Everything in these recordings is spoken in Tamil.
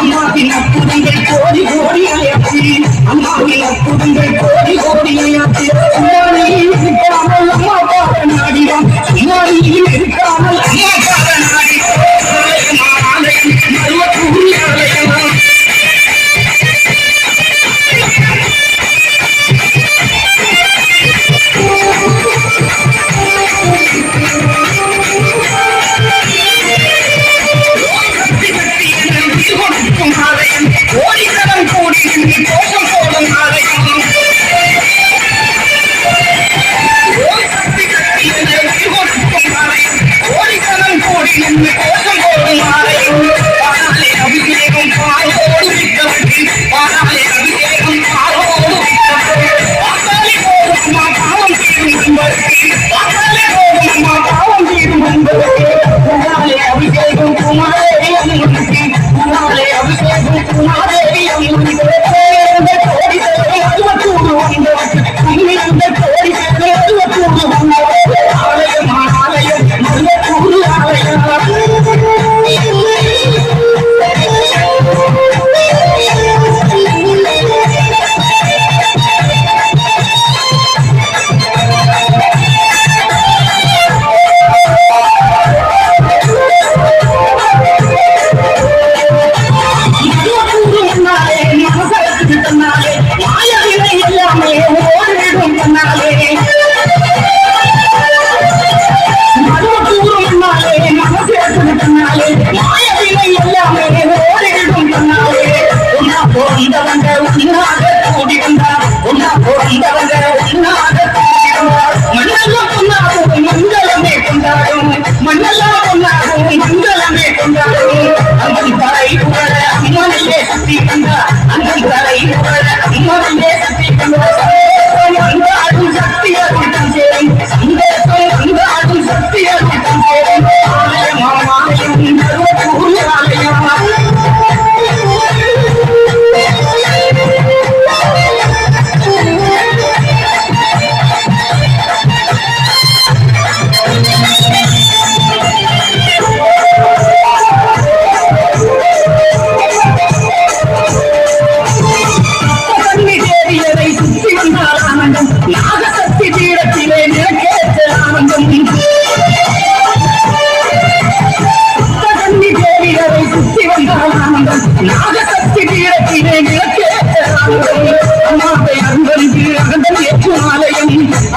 அம்மாவின் அற்புதங்கள் கோடி கோடியாச்சு அம்மாவின் அற்புதங்கள் கோடி கோடியாச்சு இருக்காமல் அம்மா பாட நாடிடும் இருக்காமல் அம்மா பாட நாடிடும்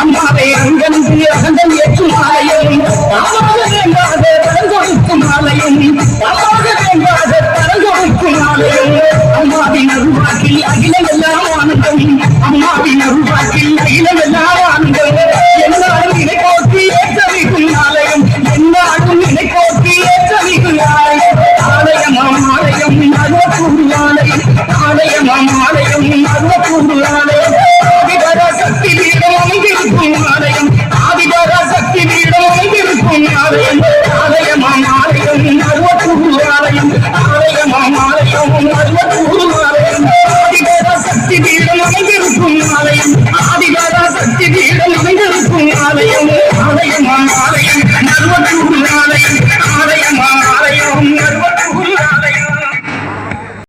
அம்மாவை அங்கன்று அகந்தன் ஏற்றும் ஆலயம் கொடுக்கும் ஆலயம் ஆலயம் அம்மாவின் அருள்வாக்கில் அகிலம் எல்லாம் ஆனந்தம் அம்மாவின் அருள்வாக்கில் அகிலம் எல்லாம் ஆனந்தம் என்னாலும் இணை போற்றி ஏற்றவைக்கும் ஆலயம் என்னாலும் இணை போற்றி ஏற்றவைக்கும் ஆலயம் ஆலயமாம் ஆலயம் அருவக்கூறு ஆலயம் ஆலயமாம் ஆலயம் அருவக்கூறு ஆலயம் ஆதிபர சக்தி பீடம் அமைந்திருக்கும் ஆலயம் ஆதிபர சக்தி பீடம் அமைந்திருக்கும் ஆலயம் ஆலயமாம் ஆலயம் அருவக்கூறு ஆலயம் ஆலயமாம் ஆலயம்